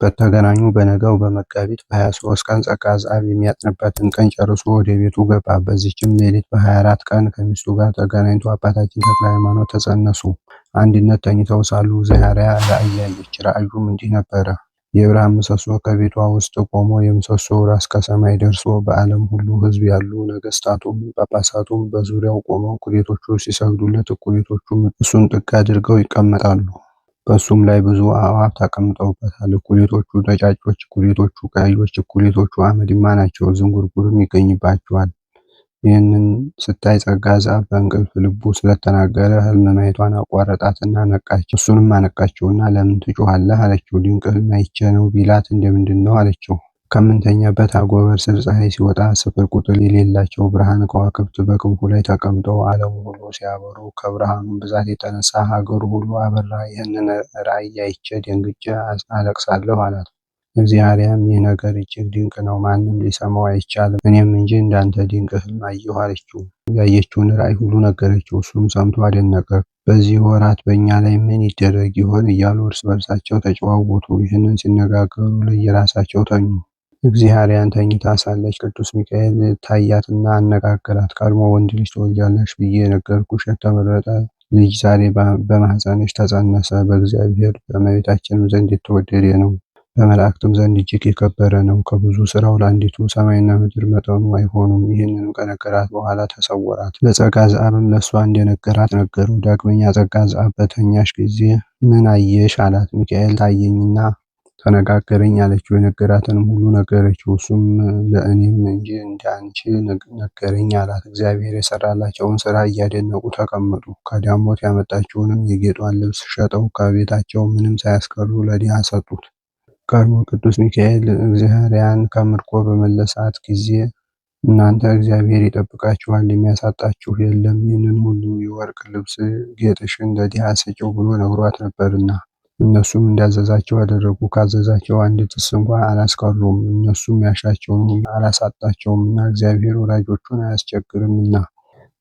በተገናኙ በነጋው በመጋቢት በ23 ቀን ጸጋ ዘአብ የሚያጥንበትን ቀን ጨርሶ ወደ ቤቱ ገባ። በዚችም ሌሊት በ24 ቀን ከሚስቱ ጋር ተገናኝቶ አባታችን ተክለ ሃይማኖት ተጸነሱ። አንድነት ተኝተው ሳሉ ዘያርያ ራእይ አየች። ራእዩም እንዲህ ነበረ። የብርሃን ምሰሶ ከቤቷ ውስጥ ቆሞ የምሰሶው ራስ ከሰማይ ደርሶ በዓለም ሁሉ ሕዝብ ያሉ ነገስታቱም ጳጳሳቱም በዙሪያው ቆመው እኩሌቶቹ ሲሰግዱለት፣ እኩሌቶቹም እሱን ጥግ አድርገው ይቀመጣሉ። በሱም ላይ ብዙ አዕዋፍ ተቀምጠውበታል። እኩሌቶቹ ነጫጮች፣ እኩሌቶቹ ቀዮች፣ እኩሌቶቹ አመድማ ናቸው። ዝንጉርጉርም ይገኝባቸዋል። ይህንን ስታይ ጸጋ ዘአብ በእንቅልፍ ልቡ ስለተናገረ ሕልም ማየቷን አቋረጣትና ነቃች። እሱንም አነቃችውና ለምን ትጮኻለህ አለችው። ድንቅ ሕልም አይቼ ነው ቢላት እንደምንድን ነው አለችው። ከምንተኛበት አጎበር ስር ፀሐይ ሲወጣ ስፍር ቁጥር የሌላቸው ብርሃን ከዋክብት በክንፉ ላይ ተቀምጠው ዓለሙ ሁሉ ሲያበሩ ከብርሃኑም ብዛት የተነሳ ሀገሩ ሁሉ አበራ። ይህንን ራእይ አይቼ ደንግጬ አለቅሳለሁ አላት። እግዚአብሔርም ይህ ነገር እጅግ ድንቅ ነው፣ ማንም ሊሰማው አይቻልም፣ እኔም እንጂ እንዳንተ ድንቅ ሕልም አየሁ አለችው። ያየችውን ራእይ ሁሉ ነገረችው። እሱም ሰምቶ አደነቀ። በዚህ ወራት በእኛ ላይ ምን ይደረግ ይሆን እያሉ እርስ በርሳቸው ተጨዋወቱ። ይህንን ሲነጋገሩ ለየራሳቸው ተኙ። እግዚአብሔርን ተኝታ ሳለች ቅዱስ ሚካኤል ታያትና አነጋገራት። ቀድሞ ወንድ ልጅ ትወልጃለሽ ብዬ የነገርኩሽ የተመረጠ ልጅ ዛሬ በማኅፀንሽ ተጸነሰ። በእግዚአብሔር በእመቤታችንም ዘንድ የተወደደ ነው፣ በመላእክትም ዘንድ እጅግ የከበረ ነው። ከብዙ ስራው ለአንዲቱ ሰማይና ምድር መጠኑ አይሆኑም። ይህንንም ከነገራት በኋላ ተሰወራት። ለጸጋ ዘአብም ለእሷ እንደነገራት ነገረው። ዳግመኛ ጸጋ ዘአብ በተኛሽ ጊዜ ምን አየሽ አላት። ሚካኤል ታየኝና ተነጋገረኝ አለችው። የነገራትንም ሁሉ ነገረችው። እሱም ለእኔም እንጂ እንዳንቺ ነገረኝ አላት። እግዚአብሔር የሰራላቸውን ስራ እያደነቁ ተቀመጡ። ከዳሞት ያመጣችውንም የጌጧን ልብስ ሸጠው ከቤታቸው ምንም ሳያስቀሩ ለድሃ ሰጡት። ቀድሞ ቅዱስ ሚካኤል እግዚአብሔርን ከምርኮ በመለሳት ጊዜ እናንተ እግዚአብሔር ይጠብቃችኋል፣ የሚያሳጣችሁ የለም፣ ይህንን ሁሉ የወርቅ ልብስ ጌጥሽን ለድሃ ስጪው ብሎ ነግሯት ነበርና። እነሱም እንዳዘዛቸው አደረጉ። ካዘዛቸው አንዲትስ እንኳ አላስቀሩም። እነሱም ያሻቸውን ሁሉ አላሳጣቸውምና እግዚአብሔር ወዳጆቹን አያስቸግርምና።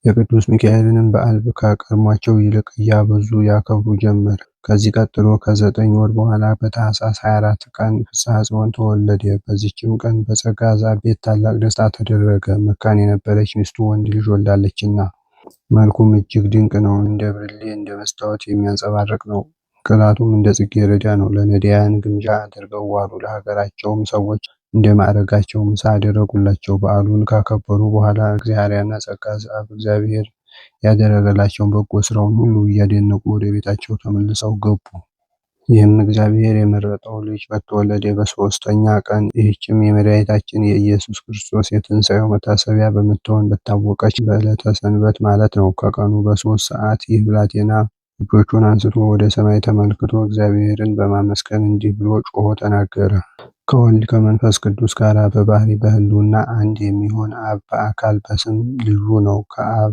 የቅዱስ ሚካኤልንም በዓል ከቀድሟቸው ይልቅ እያበዙ ያከብሩ ጀመር። ከዚህ ቀጥሎ ከ9 ወር በኋላ በታኅሳስ 24 ቀን ፍስሐ ጽዮን ተወለደ። በዚችም ቀን በጸጋ ዘአብ ቤት ታላቅ ደስታ ተደረገ። መካን የነበረች ሚስቱ ወንድ ልጅ ወልዳለችና። መልኩም እጅግ ድንቅ ነው። እንደ ብርሌ እንደ መስታወት የሚያንጸባርቅ ነው። ቅላቱም እንደ ጽጌረዳ ነው። ለነዳያን ግምጃ አድርገው ዋሉ። ለሀገራቸውም ሰዎች እንደ ማዕረጋቸው ምሳ አደረጉላቸው። በዓሉን ካከበሩ በኋላ እግዚአብሔርና ጸጋ ዘአብ እግዚአብሔር ያደረገላቸውን በጎ ስራውን ሁሉ እያደነቁ ወደ ቤታቸው ተመልሰው ገቡ። ይህም እግዚአብሔር የመረጠው ልጅ በተወለደ በሦስተኛ ቀን ይህችም የመድኃኒታችን የኢየሱስ ክርስቶስ የትንሣኤው መታሰቢያ በምትሆን በታወቀች በዕለተ ሰንበት ማለት ነው። ከቀኑ በ3 ሰዓት ይህ ብላቴና እጆቹን አንስቶ ወደ ሰማይ ተመልክቶ እግዚአብሔርን በማመስገን እንዲህ ብሎ ጮሆ ተናገረ። ከወልድ ከመንፈስ ቅዱስ ጋር በባህሪ በሕልውና አንድ የሚሆን አብ በአካል በስም ልዩ ነው። ከአብ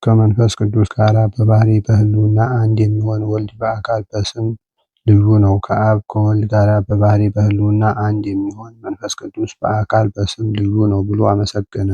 ከመንፈስ ቅዱስ ጋር በባህሪ በሕልውና አንድ የሚሆን ወልድ በአካል በስም ልዩ ነው። ከአብ ከወልድ ጋር በባህሪ በሕልውና አንድ የሚሆን መንፈስ ቅዱስ በአካል በስም ልዩ ነው ብሎ አመሰገነ።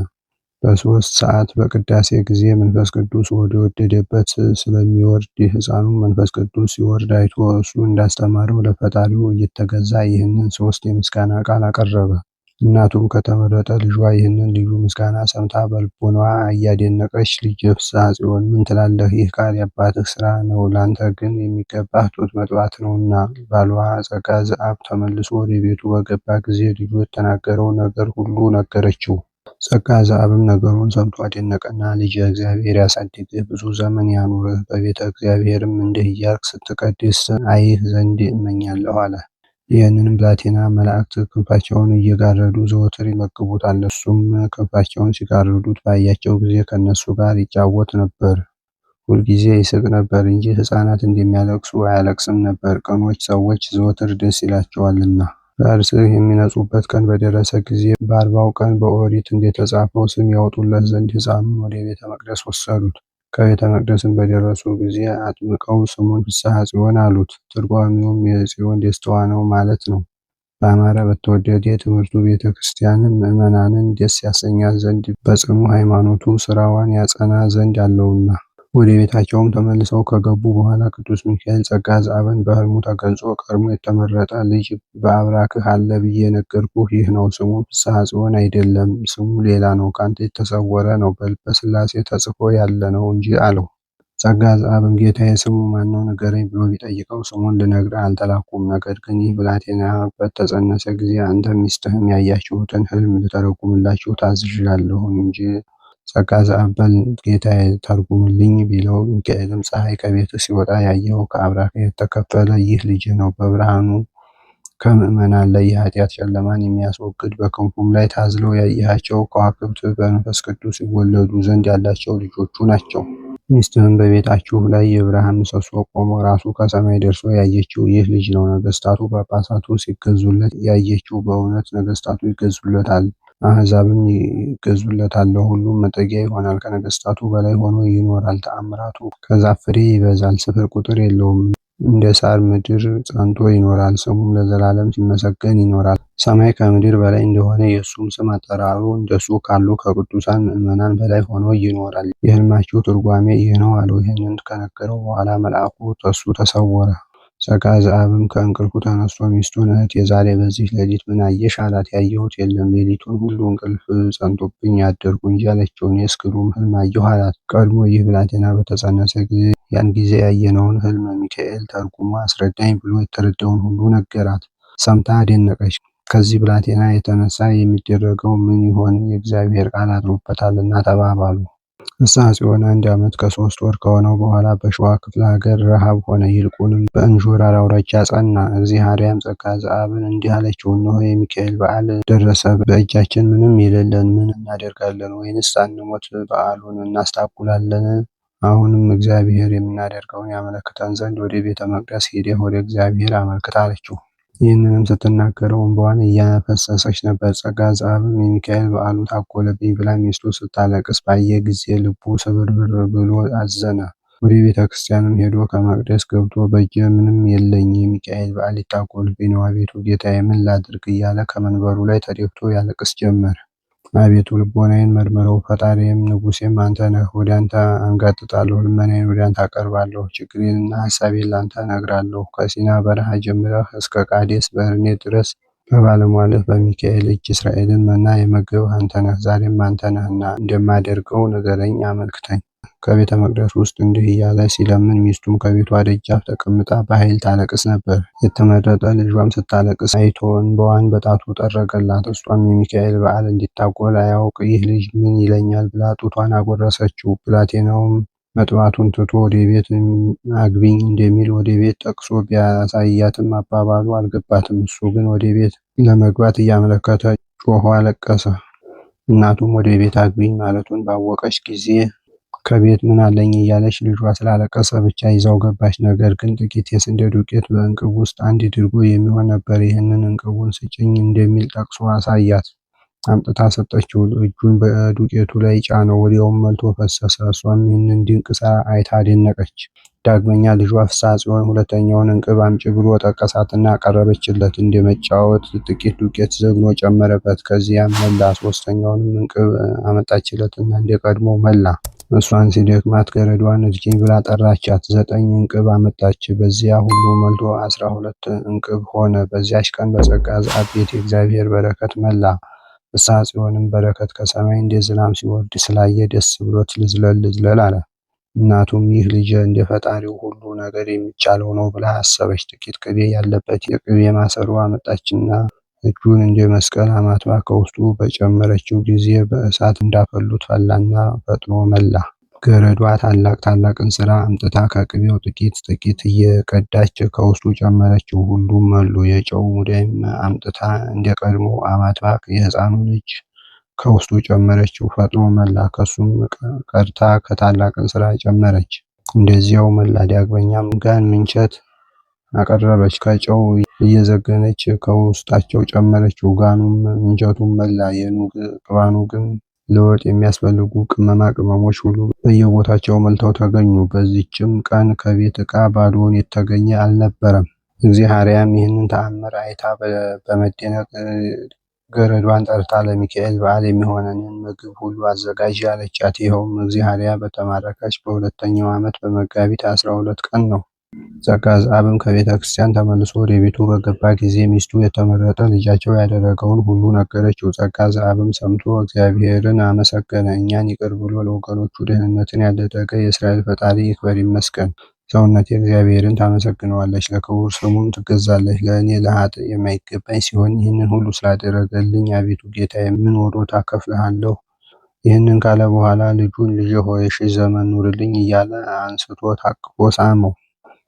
በ3 ሰዓት በቅዳሴ ጊዜ መንፈስ ቅዱስ ወደ ወደደበት ስለሚወርድ ሕፃኑ መንፈስ ቅዱስ ሲወርድ አይቶ እሱ እንዳስተማረው ለፈጣሪው እየተገዛ ይህንን 3 የምስጋና ቃል አቀረበ። እናቱም ከተመረጠ ልጇ ይህንን ልዩ ምስጋና ሰምታ በልቦናዋ እያደነቀች ልጄ ፍስሐ ጽዮን ምን ትላለህ? ይህ ቃል የአባትህ ስራ ነው፣ ላንተ ግን የሚገባህ ጡት መጥባት ነውና። ባሏ ጸጋ ዘአብ ተመልሶ ወደ ቤቱ በገባ ጊዜ ልጁ የተናገረው ነገር ሁሉ ነገረችው። ጸጋ ዘአብም ነገሩን ሰምቶ አደነቀና ልጄ እግዚአብሔር ያሳድግህ፣ ብዙ ዘመን ያኑርህ፣ በቤተ እግዚአብሔርም እንዲህ እያልክ ስትቀድስ አይህ ዘንድ እመኛለሁ አለ። ይህንንም ብላቴና መላእክት ክንፋቸውን እየጋረዱ ዘወትር ይመግቡታል። እሱም ክንፋቸውን ሲጋርዱት ባያቸው ጊዜ ከእነሱ ጋር ይጫወት ነበር። ሁልጊዜ ይስቅ ነበር እንጂ ሕፃናት እንደሚያለቅሱ አያለቅስም ነበር፣ ቅኖች ሰዎች ዘወትር ደስ ይላቸዋልና። ለእርስህ የሚነጹበት ቀን በደረሰ ጊዜ በ40ው ቀን በኦሪት እንደተጻፈው ስም ያወጡለት ዘንድ ሕፃኑን ወደ ቤተ መቅደስ ወሰዱት። ከቤተ መቅደስም በደረሱ ጊዜ አጥምቀው ስሙን ፍስሐ ጽዮን አሉት። ትርጓሜውም የጽዮን ደስታዋ ነው ማለት ነው። በአማረ በተወደደ ትምህርቱ ቤተ ክርስቲያንን ምዕመናንን ደስ ያሰኛት ዘንድ በጽኑ ሃይማኖቱ ስራዋን ያጸና ዘንድ አለውና። ወደ ቤታቸውም ተመልሰው ከገቡ በኋላ ቅዱስ ሚካኤል ጸጋ ዘአብን በሕልሙ ተገልጾ ቀድሞ የተመረጠ ልጅ በአብራክህ አለ ብዬ ነገርኩህ፣ ይህ ነው። ስሙ ፍስሐ ጽዮን አይደለም፣ ስሙ ሌላ ነው። ካንተ የተሰወረ ነው፣ በልበ ሥላሴ ተጽፎ ያለ ነው እንጂ አለው። ጸጋ ዘአብም ጌታዬ ስሙ ማነው ንገረኝ ብሎ ቢጠይቀው ስሙን ልነግርህ አልተላኩም። ነገር ግን ይህ ብላቴና በተጸነሰ ጊዜ አንተም ሚስትህም ያያችሁትን ሕልም ልተረጉምላችሁ ታዝዣለሁ እንጂ። ጸጋ ዘአብ በል ጌታዬ ተርጉምልኝ ቢለው፣ ሚካኤልም ፀሐይ ከቤትህ ሲወጣ ያየኸው ከአብራክህ የተከፈለ ይህ ልጅህ ነው። በብርሃኑ ከምዕመናን ላይ የኃጢአት ጨለማን የሚያስወግድ በክንፉም ላይ ታዝለው ያየሃቸው ከዋክብት በመንፈስ ቅዱስ ይወለዱ ዘንድ ያላቸው ልጆቹ ናቸው። ሚስትህም በቤታችሁ ላይ የብርሃን ምሰሶ ቆሞ ራሱ ከሰማይ ደርሶ ያየችው ይህ ልጅ ነው። ነገስታቱ ጳጳሳቱ ሲገዙለት ያየችው በእውነት ነገስታቱ ይገዙለታል፣ አሕዛብም ይገዙለታል። ለሁሉም መጠጊያ ይሆናል። ከነገስታቱ በላይ ሆኖ ይኖራል። ተአምራቱ ከዛፍ ፍሬ ይበዛል፣ ስፍር ቁጥር የለውም። እንደ ሳር ምድር ጸንቶ ይኖራል። ስሙም ለዘላለም ሲመሰገን ይኖራል። ሰማይ ከምድር በላይ እንደሆነ የእሱም ስም አጠራሩ እንደሱ ካሉ ከቅዱሳን ምዕመናን በላይ ሆኖ ይኖራል። የሕልማችሁ ትርጓሜ ይህ ነው አለው። ይህንን ከነገረው በኋላ መልአኩ ከሱ ተሰወረ። ጸጋ ዘአብም ከእንቅልፉ ተነስቶ ሚስቱን እህቴ ዛሬ በዚህ ሌሊት ምን አየሽ አላት። ያየሁት የለም፣ ሌሊቱን ሁሉ እንቅልፍ ጸንቶብኝ አደርኩ እንጂ አለችው። እኔስ ግሩም ሕልም አየሁ አላት። ቀድሞ ይህ ብላቴና በተጸነሰ ጊዜ ያን ጊዜ ያየነውን ሕልም ሚካኤል ተርጉሞ አስረዳኝ ብሎ የተረዳውን ሁሉ ነገራት። ሰምታ አደነቀች። ከዚህ ብላቴና የተነሳ የሚደረገው ምን ይሆን? የእግዚአብሔር ቃል አድሮበታልና ተባባሉ። ፍስሐ ጽዮን 1 ዓመት ከ3 ወር ከሆነው በኋላ በሸዋ ክፍለ ሀገር ረሃብ ሆነ። ይልቁንም በእንዦራር አውራጃ ጸና። እግዚአብሔርም ጸጋ ዘአብን እንዲህ አለችው፣ እነሆ የሚካኤል በዓል ደረሰ። በእጃችን ምንም የሌለን ምን እናደርጋለን? ወይንስ ሳንሞት በዓሉን እናስታጉላለን? አሁንም እግዚአብሔር የምናደርገውን ያመለክተን ዘንድ ወደ ቤተ መቅደስ ሄደህ ወደ እግዚአብሔር አመልክት አለችው። ይህንንም ስትናገረው እንባዋን እያፈሰሰች ነበር። ጸጋ ዘአብም የሚካኤል በዓሉ ታጎለብኝ ብላ ሚስቱ ስታለቅስ ባየ ጊዜ ልቡ ስብርብር ብሎ አዘነ። ወደ ቤተ ክርስቲያንም ሄዶ ከመቅደስ ገብቶ በእጄ ምንም የለኝ፣ የሚካኤል በዓል ሊታጎልብኝ ነው፣ አቤቱ ጌታዬ ምን ላድርግ እያለ ከመንበሩ ላይ ተደፍቶ ያለቅስ ጀመር። አቤቱ ልቦናዬን መርምረው፣ ፈጣሪዬም ንጉሴም አንተ ነህ። ወደ አንተ አንጋጥጣለሁ፣ ልመናዬን ወደ አንተ አቀርባለሁ፣ ችግሬንና ሐሳቤን ለአንተ እነግራለሁ። ከሲና በረሃ ጀምረህ እስከ ቃዴስ በርኔ ድረስ በባለሟልህ በሚካኤል እጅ እስራኤልን መና የመገብህ አንተ ነህ። ዛሬም አንተ ነህና እንደማደርገው ንገረኝ፣ አመልክተኝ። ከቤተ መቅደስ ውስጥ እንዲህ እያለ ሲለምን ሚስቱም ከቤቷ ደጃፍ ተቀምጣ በኃይል ታለቅስ ነበር። የተመረጠ ልጇም ስታለቅስ አይቶ እንባዋን በጣቱ ጠረገላት። እሷም የሚካኤል በዓል እንዲታጎል አያውቅ ይህ ልጅ ምን ይለኛል ብላ ጡቷን አጎረሰችው። ብላቴናውም መጥባቱን ትቶ ወደ ቤት አግቢኝ እንደሚል ወደ ቤት ጠቅሶ ቢያሳያትም አባባሉ አልገባትም። እሱ ግን ወደ ቤት ለመግባት እያመለከተ ጮሆ አለቀሰ። እናቱም ወደ ቤት አግቢኝ ማለቱን ባወቀች ጊዜ ከቤት ምን አለኝ እያለች ልጇ ስላለቀሰ ብቻ ይዛው ገባች። ነገር ግን ጥቂት የስንዴ ዱቄት በእንቅብ ውስጥ አንድ ድርጎ የሚሆን ነበር። ይህንን እንቅቡን ስጭኝ እንደሚል ጠቅሶ አሳያት። አምጥታ ሰጠችው። እጁን በዱቄቱ ላይ ጫነው፣ ወዲያውም መልቶ ፈሰሰ። እሷም ይህንን ድንቅ ሥራ አይታ አደነቀች። ዳግመኛ ልጇ ፍስሐ ጽዮን ሁለተኛውን እንቅብ አምጪ ብሎ ጠቀሳትና አቀረበችለት። እንደ መጫወት ጥቂት ዱቄት ዘግኖ ጨመረበት። ከዚያም መላ። ሶስተኛውንም እንቅብ አመጣችለትና እንደ ቀድሞ መላ። እሷን ሲደክማት ገረዷን እርጅኝ ብላ ጠራቻት። 9 እንቅብ አመጣች። በዚያ ሁሉ መልቶ 12 እንቅብ ሆነ። በዚያች ቀን በጸጋ ዘአብ ቤት የእግዚአብሔር በረከት መላ። ፍስሐ ጽዮንም በረከት ከሰማይ እንደ ዝናብ ሲወርድ ስላየ ደስ ብሎት ልዝለል አለ። እናቱም ይህ ልጅ እንደ ፈጣሪው ሁሉ ነገር የሚቻለው ነው ብላ አሰበች። ጥቂት ቅቤ ያለበት የቅቤ ማሰሮ አመጣችና እጁን እንደ መስቀል አማትባ ከውስጡ በጨመረችው ጊዜ በእሳት እንዳፈሉት ፈላና ፈጥኖ መላ። ገረዷ ታላቅ እንስራ አምጥታ ከቅቤው ጥቂት እየቀዳች ከውስጡ ጨመረችው። ሁሉም መሉ። የጨው ሙዳይም አምጥታ እንደ ቀድሞ አማትባ የሕፃኑን እጅ ከውስጡ ጨመረችው። ፈጥኖ መላ። ከሱም ቀድታ ከታላቅ እንስራ ጨመረች። እንደዚያው መላ። ዳግመኛም ጋን ምንቸት አቀረበች። ከጨው እየዘገነች ከውስጣቸው ጨመረችው። ጋኑም ምንቸቱም መላ። የኑግ ቅባኑግም ለወጥ የሚያስፈልጉ ቅመማ ቅመሞች ሁሉ በየቦታቸው መልተው ተገኙ። በዚችም ቀን ከቤት ዕቃ ባዶውን የተገኘ አልነበረም። እግዚአብሔርም ይህንን ተአምር አይታ በመደነቅ ገረዷን ጠርታ ለሚካኤል በዓል የሚሆነንን ምግብ ሁሉ አዘጋጂ አለቻት። ይኸውም እግዚአርያ በተማረከች በሁለተኛው ዓመት በመጋቢት 12 ቀን ነው። ጸጋ ዘአብም ከቤተ ክርስቲያን ተመልሶ ወደ ቤቱ በገባ ጊዜ ሚስቱ የተመረጠ ልጃቸው ያደረገውን ሁሉ ነገረችው። ጸጋ ዘአብም ሰምቶ እግዚአብሔርን አመሰገነ። እኛን ይቅር ብሎ ለወገኖቹ ደህንነትን ያደረገ የእስራኤል ፈጣሪ ይክበር ይመስገን። ሰውነቴ እግዚአብሔርን ታመሰግነዋለች፣ ለክቡር ስሙም ትገዛለች። ለእኔ ለኃጥእ የማይገባኝ ሲሆን ይህንን ሁሉ ስላደረገልኝ አቤቱ ጌታዬ ምን ወሮታ እከፍልሃለሁ? ይህንን ካለ በኋላ ልጁን ልጄ ሆይ ሺህ ዘመን ኑርልኝ እያለ አንስቶ ታቅፎ ሳመው።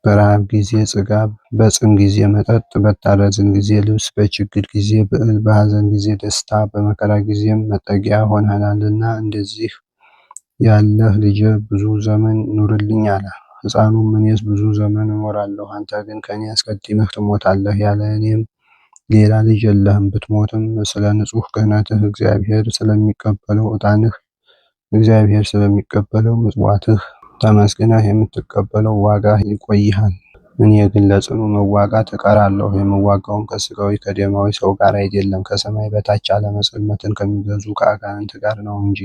በረሃብ ጊዜ ጽጋብ፣ በጽም ጊዜ መጠጥ፣ በታረዝን ጊዜ ልብስ፣ በችግር ጊዜ ብዕል፣ በሐዘን ጊዜ ደስታ፣ በመከራ ጊዜም መጠጊያ ሆነናልና እንደዚህ ያለህ ልጄ ብዙ ዘመን ኑርልኝ አለ። ሕፃኑም እኔስ ብዙ ዘመን እኖራለሁ፣ አንተ ግን ከኔ አስቀድመህ ትሞታለህ፣ ያለ እኔም ሌላ ልጅ የለህም። ብትሞትም ስለ ንጹሕ ክህነትህ እግዚአብሔር ስለሚቀበለው ዕጣንህ፣ እግዚአብሔር ስለሚቀበለው ምጽዋትህ ተመስግነህ የምትቀበለው ዋጋ ይቆይሃል። እኔ ግን ለጽኑ መዋጋት እቀራለሁ። የምዋጋውም ከሥጋዊ ከደማዊ ሰው ጋር አይደለም፣ ከሰማይ በታች ዓለመ ጽልመትን ከሚገዙ ከአጋንንት ጋር ነው እንጂ።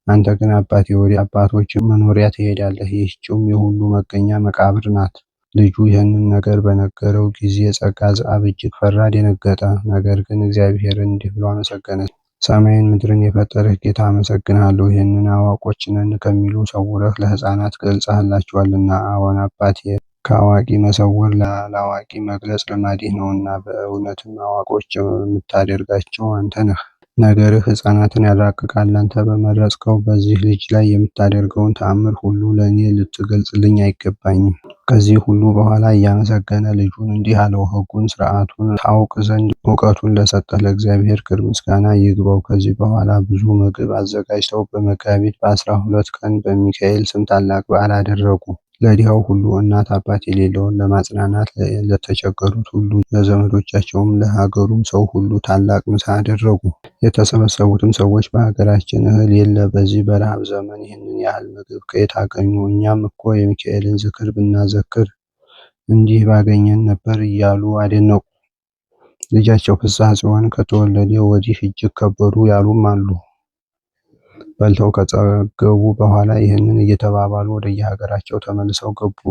አንተ ግን አባቴ ወደ አባቶች መኖሪያ ትሄዳለህ፣ ይህችውም የሁሉ መገኛ መቃብር ናት። ልጁ ይህንን ነገር በነገረው ጊዜ ጸጋ ዘአብ እጅግ ፈራ፣ ደነገጠ። ነገር ግን እግዚአብሔርን እንዲህ ብሎ አመሰገነ። ሰማይን ምድርን የፈጠርህ ጌታ አመሰግንሃለሁ። ይህንን አዋቆች ነን ከሚሉ ሰውረህ ለሕፃናት ገልጸህላቸዋልና። አዎን አባቴ፣ ከአዋቂ መሰወር ለአዋቂ መግለጽ ልማድህ ነውና፣ በእውነትም አዋቆች የምታደርጋቸው አንተ ነህ። ነገርህ ሕፃናትን ያራቅቃል። አንተ በመረጽከው በዚህ ልጅ ላይ የምታደርገውን ተአምር ሁሉ ለእኔ ልትገልጽልኝ አይገባኝም። ከዚህ ሁሉ በኋላ እያመሰገነ ልጁን እንዲህ አለው፣ ሕጉን ሥርዓቱን ታውቅ ዘንድ እውቀቱን ለሰጠህ ለእግዚአብሔር ክብር ምስጋና ይግባው። ከዚህ በኋላ ብዙ ምግብ አዘጋጅተው በመጋቢት በ12 ቀን በሚካኤል ስም ታላቅ በዓል አደረጉ። ለድሃው ሁሉ እናት አባት የሌለውን ለማጽናናት፣ ለተቸገሩት ሁሉ፣ ለዘመዶቻቸውም ለሀገሩም ሰው ሁሉ ታላቅ ምሳ አደረጉ። የተሰበሰቡትም ሰዎች በሀገራችን እህል የለ፣ በዚህ በረሃብ ዘመን ይህንን ያህል ምግብ ከየት አገኙ? እኛም እኮ የሚካኤልን ዝክር ብናዘክር እንዲህ ባገኘን ነበር እያሉ አደነቁ። ልጃቸው ፍስሐ ጽዮን ከተወለደ ወዲህ እጅግ ከበሩ ያሉም አሉ። በልተው ከጸገቡ በኋላ ይህንን እየተባባሉ ወደየሀገራቸው ተመልሰው ገቡ።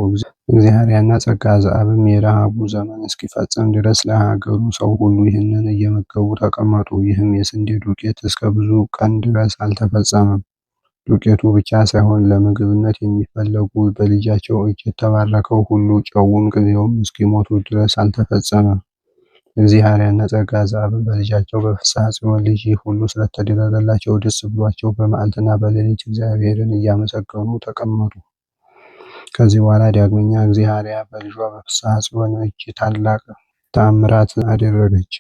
እግዚአርያና ጸጋ ዘአብም የረሃቡ ዘመን እስኪፈጸም ድረስ ለሀገሩ ሰው ሁሉ ይህንን እየመገቡ ተቀመጡ። ይህም የስንዴ ዱቄት እስከ ብዙ ቀን ድረስ አልተፈጸመም። ዱቄቱ ብቻ ሳይሆን ለምግብነት የሚፈለጉ በልጃቸው እጅ የተባረከው ሁሉ ጨውም ቅቤውም እስኪሞቱ ድረስ አልተፈጸመም። እግዚአርያና ጸጋ ዘአብም በልጃቸው በፍስሐ ጽዮን ልጅ ይህ ሁሉ ስለተደረገላቸው ደስ ብሏቸው በመዓልትና በሌሊት እግዚአብሔርን እያመሰገኑ ተቀመጡ። ከዚህ በኋላ ዳግመኛ እግዚአርያ በልጇ በፍስሐ ጽዮን እጅ ታላቅ ተአምራት አደረገች።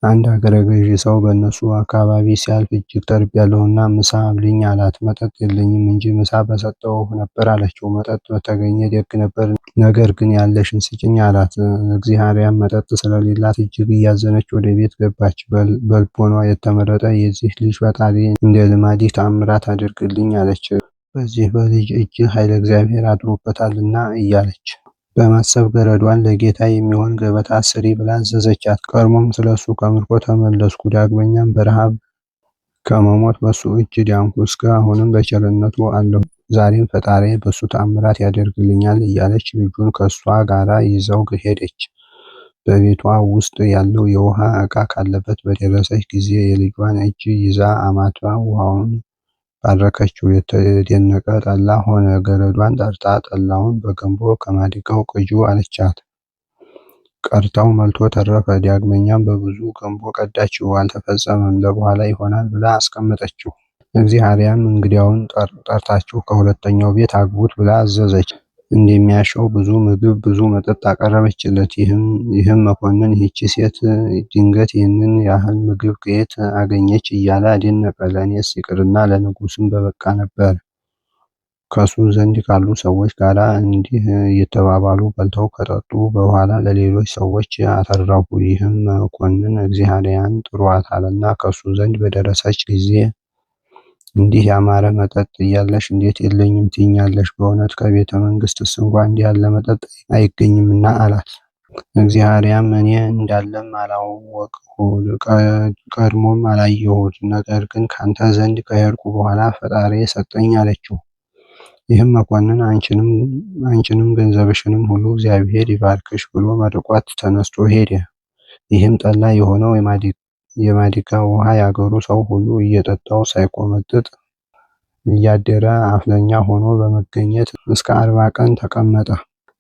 አንድ አገረ ገዢ ሰው በእነሱ አካባቢ ሲያልፍ እጅግ ተርቤያለሁና ምሳ አብልኝ አላት። መጠጥ የለኝም እንጂ ምሳ በሰጠሁህ ነበር አለችው። መጠጥ በተገኘ ደግ ነበር፣ ነገር ግን ያለሽን ስጭኝ አላት። እግዚአርያም መጠጥ ስለሌላት እጅግ እያዘነች ወደ ቤት ገባች። በልቦኗ የተመረጠ የዚህ ልጅ ፈጣሪ እንደ ልማድህ ተአምራት አድርግልኝ አለች። በዚህ በልጅ እጅ ኃይለ እግዚአብሔር አድሮበታልና እያለች በማሰብ ገረዷን ለጌታ የሚሆን ገበታ ስሪ ብላ አዘዘቻት። ቀድሞም ስለሱ ከምርኮ ተመለስኩ፣ ዳግመኛም በረሃብ ከመሞት በሱ እጅ ዳንኩ፣ እስከ አሁንም በቸርነቱ አለሁ። ዛሬም ፈጣሪ በሱ ተአምራት ያደርግልኛል እያለች ልጁን ከሷ ጋራ ይዘው ሄደች። በቤቷ ውስጥ ያለው የውሃ ዕቃ ካለበት በደረሰች ጊዜ የልጇን እጅ ይዛ አማትባ ውሃውን ባረከችው። የተደነቀ ጠላ ሆነ። ገረዷን ጠርታ ጠላውን በገንቦ ከማዲጋው ቅጁ አለቻት። ቀርታው መልቶ ተረፈ። ዳግመኛም በብዙ ገንቦ ቀዳችው፣ አልተፈጸመም፣ ለበኋላ ይሆናል ብላ አስቀመጠችው። እግዚአርያም እንግዲያውን ጠርታችሁ ከሁለተኛው ቤት አግቡት ብላ አዘዘች። እንደሚያሻው ብዙ ምግብ ብዙ መጠጥ አቀረበችለት። ይህም መኮንን ይህች ሴት ድንገት ይህንን ያህል ምግብ ከየት አገኘች እያለ አደነቀ። ለእኔስ ይቅርና ለንጉሥም በበቃ ነበር። ከሱ ዘንድ ካሉ ሰዎች ጋር እንዲህ እየተባባሉ በልተው ከጠጡ በኋላ ለሌሎች ሰዎች አተረፉ። ይህም መኮንን እግዚአርያን ጥሯታልና ከሱ ዘንድ በደረሰች ጊዜ እንዲህ ያማረ መጠጥ እያለሽ እንዴት የለኝም ትይኛለሽ? በእውነት ከቤተ መንግሥትስ እንኳ እንዲህ ያለ መጠጥ አይገኝምና አላት። እግዚአብሔርም እኔ እንዳለም አላወቅሁ ቀድሞም አላየሁት፣ ነገር ግን ካንተ ዘንድ ከሄድኩ በኋላ ፈጣሪዬ ሰጠኝ አለችው። ይህም መኮንን አንቺንም ገንዘብሽንም ሁሉ እግዚአብሔር ይባርክሽ ብሎ መርቋት ተነስቶ ሄደ። ይህም ጠላ የሆነው የማዲጋ ውሃ የአገሩ ሰው ሁሉ እየጠጣው ሳይቆመጥጥ እያደረ አፍለኛ ሆኖ በመገኘት እስከ 40 ቀን ተቀመጠ።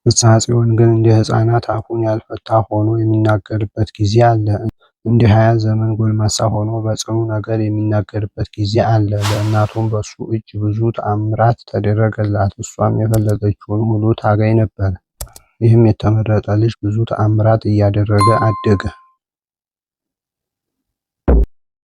ፍስሐ ጽዮን ግን እንደ ሕፃናት አፉን ያልፈታ ሆኖ የሚናገርበት ጊዜ አለ። እንደ 20 ዘመን ጎልማሳ ሆኖ በጽኑ ነገር የሚናገርበት ጊዜ አለ። ለእናቱም በሱ እጅ ብዙ ተአምራት ተደረገላት። እሷም የፈለገችውን ሁሉ ታገኝ ነበር። ይህም የተመረጠ ልጅ ብዙ ተአምራት እያደረገ አደገ።